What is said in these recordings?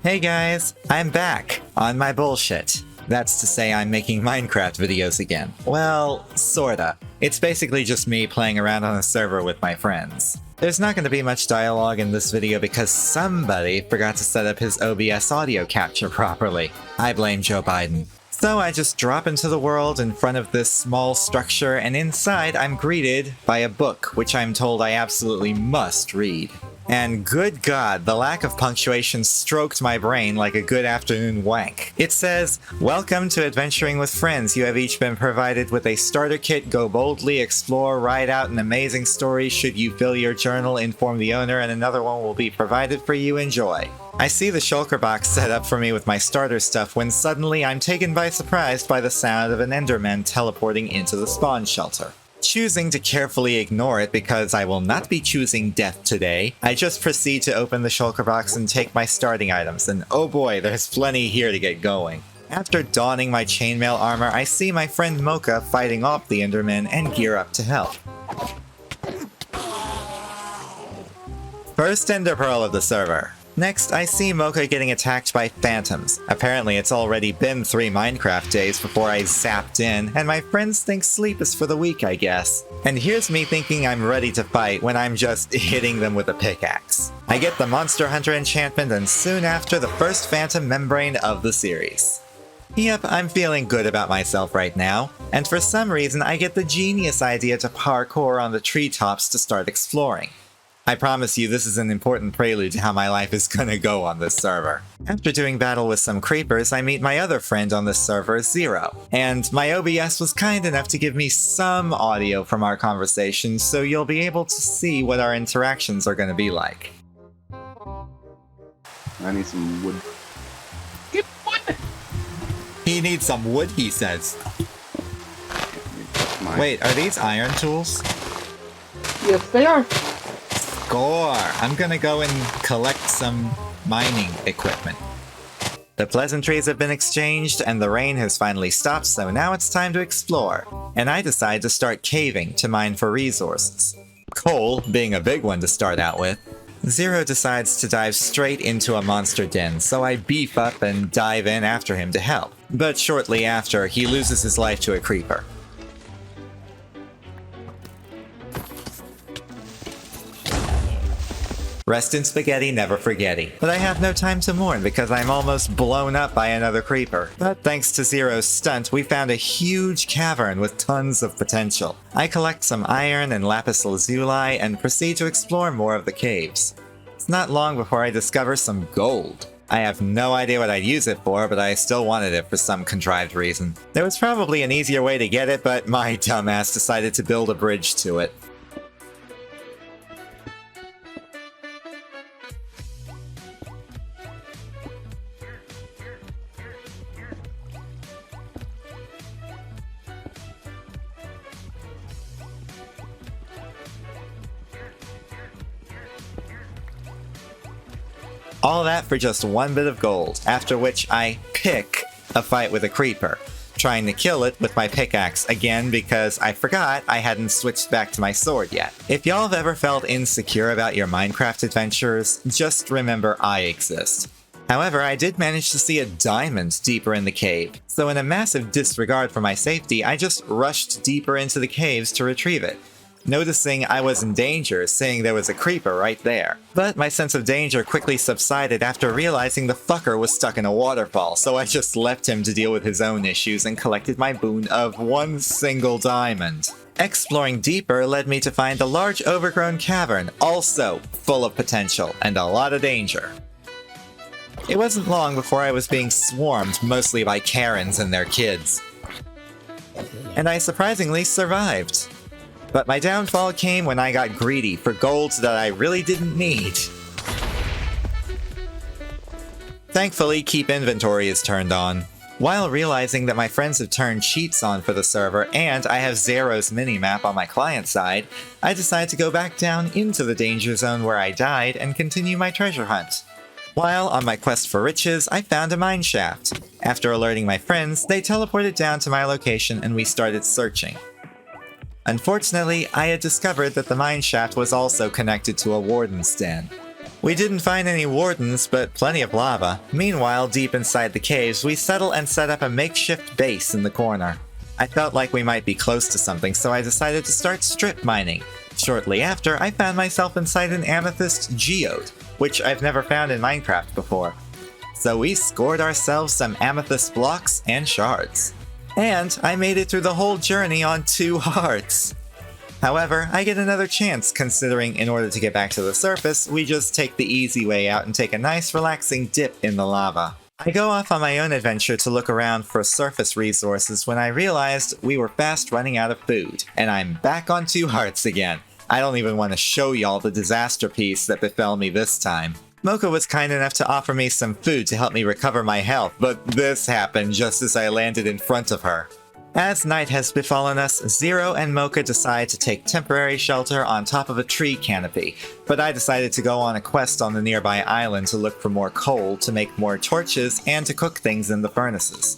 Hey guys, I'm back on my bullshit. That's to say I'm making Minecraft videos again. Well, sorta. It's basically just me playing around on a server with my friends. There's not going to be much dialogue in this video because somebody forgot to set up his OBS audio capture properly. I blame Joe Biden. So I just drop into the world in front of this small structure, and inside I'm greeted by a book, which I'm told I absolutely must read. And good God, the lack of punctuation stroked my brain like a good afternoon wank. It says, "Welcome to Adventuring with Friends. You have each been provided with a starter kit. Go boldly, explore, write out an amazing story. Should you fill your journal, inform the owner, and another one will be provided for you. Enjoy." I see the shulker box set up for me with my starter stuff when suddenly I'm taken by surprise by the sound of an enderman teleporting into the spawn shelter. Choosing to carefully ignore it because I will not be choosing death today, I just proceed to open the shulker box and take my starting items, and oh boy, there's plenty here to get going. After donning my chainmail armor, I see my friend Mocha fighting off the Endermen and gear up to help. First Ender Pearl of the server. Next, I see Mocha getting attacked by phantoms. Apparently it's already been 3 Minecraft days before I zapped in, and my friends think sleep is for the weak, I guess. And here's me thinking I'm ready to fight when I'm just hitting them with a pickaxe. I get the Monster Hunter enchantment, and soon after, the first phantom membrane of the series. Yep, I'm feeling good about myself right now, and for some reason I get the genius idea to parkour on the treetops to start exploring. I promise you this is an important prelude to how my life is gonna go on this server. After doing battle with some creepers, I meet my other friend on this server, Zero. And my OBS was kind enough to give me some audio from our conversations, so you'll be able to see what our interactions are gonna be like. I need some wood. Get wood! He needs some wood, he says. Wait, are these iron tools? Yes, they are. Score! I'm gonna go and collect some mining equipment. The pleasantries have been exchanged and the rain has finally stopped, so now it's time to explore. And I decide to start caving to mine for resources. Coal being a big one to start out with. Zero decides to dive straight into a monster den, so I beef up and dive in after him to help. But shortly after, he loses his life to a creeper. Rest in spaghetti, never forgetty. But I have no time to mourn because I'm almost blown up by another creeper. But thanks to Zero's stunt, we found a huge cavern with tons of potential. I collect some iron and lapis lazuli and proceed to explore more of the caves. It's not long before I discover some gold. I have no idea what I'd use it for, but I still wanted it for some contrived reason. There was probably an easier way to get it, but my dumbass decided to build a bridge to it. All that for just 1 bit of gold, after which I pick a fight with a creeper, trying to kill it with my pickaxe again because I forgot I hadn't switched back to my sword yet. If y'all have ever felt insecure about your Minecraft adventures, just remember I exist. However, I did manage to see a diamond deeper in the cave, so in a massive disregard for my safety, I just rushed deeper into the caves to retrieve it. Noticing I was in danger, seeing there was a creeper right there. But my sense of danger quickly subsided after realizing the fucker was stuck in a waterfall, so I just left him to deal with his own issues and collected my boon of 1 single diamond. Exploring deeper led me to find a large overgrown cavern, also full of potential and a lot of danger. It wasn't long before I was being swarmed, mostly by Karens and their kids. And I surprisingly survived. But my downfall came when I got greedy for gold that I really didn't need. Thankfully, keep inventory is turned on. While realizing that my friends have turned cheats on for the server and I have Zero's minimap on my client side, I decide to go back down into the danger zone where I died and continue my treasure hunt. While on my quest for riches, I found a mine shaft. After alerting my friends, they teleported down to my location and we started searching. Unfortunately, I had discovered that the mine shaft was also connected to a warden's den. We didn't find any wardens, but plenty of lava. Meanwhile, deep inside the caves, we settle and set up a makeshift base in the corner. I felt like we might be close to something, so I decided to start strip mining. Shortly after, I found myself inside an amethyst geode, which I've never found in Minecraft before. So we scored ourselves some amethyst blocks and shards. And I made it through the whole journey on 2 hearts. However, I get another chance considering in order to get back to the surface, we just take the easy way out and take a nice relaxing dip in the lava. I go off on my own adventure to look around for surface resources when I realized we were fast running out of food, and I'm back on 2 hearts again. I don't even want to show y'all the disaster piece that befell me this time. Mocha was kind enough to offer me some food to help me recover my health, but this happened just as I landed in front of her. As night has befallen us, Zero and Mocha decide to take temporary shelter on top of a tree canopy, but I decided to go on a quest on the nearby island to look for more coal to make more torches and to cook things in the furnaces.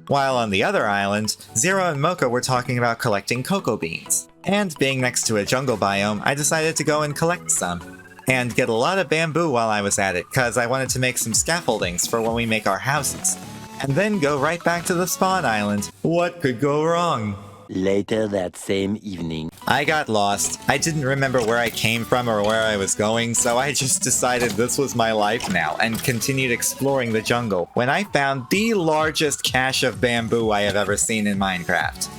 While on the other island, Zero and Mocha were talking about collecting cocoa beans. And being next to a jungle biome, I decided to go and collect some. And get a lot of bamboo while I was at it, cause I wanted to make some scaffoldings for when we make our houses. And then go right back to the spawn island. What could go wrong? Later that same evening. I got lost. I didn't remember where I came from or where I was going, so I just decided this was my life now and continued exploring the jungle when I found the largest cache of bamboo I have ever seen in Minecraft.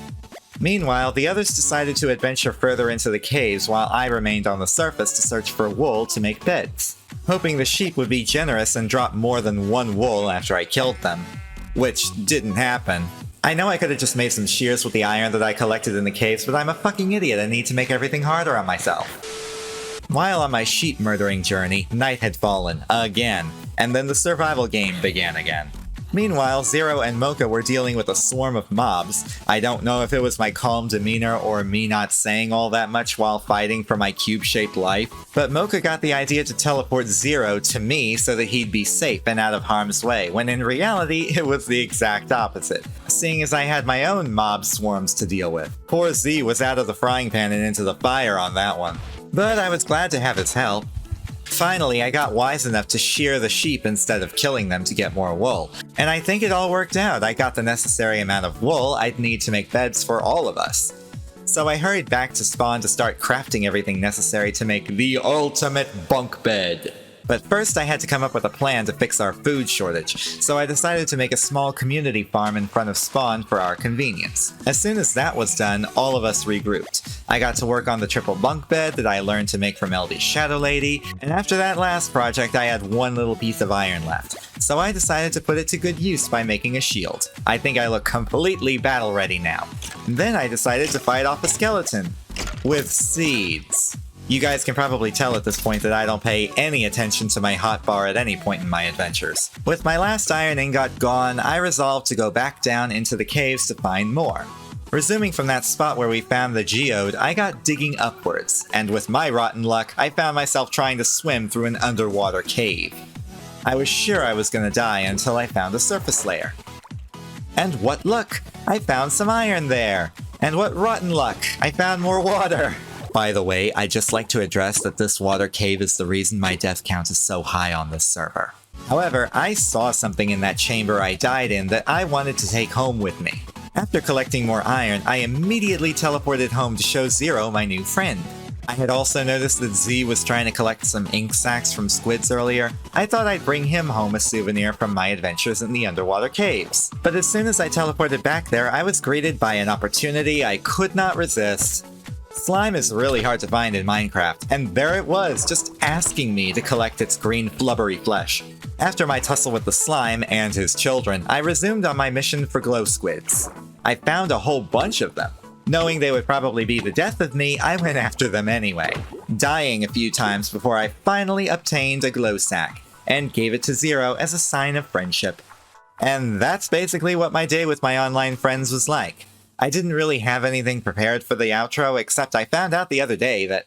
Meanwhile, the others decided to adventure further into the caves while I remained on the surface to search for wool to make beds, hoping the sheep would be generous and drop more than 1 wool after I killed them. Which didn't happen. I know I could have just made some shears with the iron that I collected in the caves, but I'm a fucking idiot and need to make everything harder on myself. While on my sheep murdering journey, night had fallen, again, and then the survival game began again. Meanwhile, Zero and Mocha were dealing with a swarm of mobs. I don't know if it was my calm demeanor or me not saying all that much while fighting for my cube-shaped life, but Mocha got the idea to teleport Zero to me so that he'd be safe and out of harm's way, when in reality, it was the exact opposite, seeing as I had my own mob swarms to deal with. Poor Z was out of the frying pan and into the fire on that one. But I was glad to have his help. Finally, I got wise enough to shear the sheep instead of killing them to get more wool. And I think it all worked out. I got the necessary amount of wool I'd need to make beds for all of us. So I hurried back to spawn to start crafting everything necessary to make the ultimate bunk bed. But first I had to come up with a plan to fix our food shortage, so I decided to make a small community farm in front of spawn for our convenience. As soon as that was done, all of us regrouped. I got to work on the triple bunk bed that I learned to make from LD's Shadow Lady, and after that last project I had 1 little piece of iron left, so I decided to put it to good use by making a shield. I think I look completely battle ready now. Then I decided to fight off a skeleton. With seeds. You guys can probably tell at this point that I don't pay any attention to my hotbar at any point in my adventures. With my last iron ingot gone, I resolved to go back down into the caves to find more. Resuming from that spot where we found the geode, I got digging upwards, and with my rotten luck, I found myself trying to swim through an underwater cave. I was sure I was gonna die until I found a surface layer. And what luck! I found some iron there! And what rotten luck! I found more water! By the way, I'd just like to address that this water cave is the reason my death count is so high on this server. However, I saw something in that chamber I died in that I wanted to take home with me. After collecting more iron, I immediately teleported home to show Zero my new friend. I had also noticed that Z was trying to collect some ink sacs from squids earlier. I thought I'd bring him home a souvenir from my adventures in the underwater caves. But as soon as I teleported back there, I was greeted by an opportunity I could not resist. Slime is really hard to find in Minecraft, and there it was, just asking me to collect its green flubbery flesh. After my tussle with the slime and his children, I resumed on my mission for glow squids. I found a whole bunch of them. Knowing they would probably be the death of me, I went after them anyway, dying a few times before I finally obtained a glow sack, and gave it to Zero as a sign of friendship. And that's basically what my day with my online friends was like. I didn't really have anything prepared for the outro, except I found out the other day that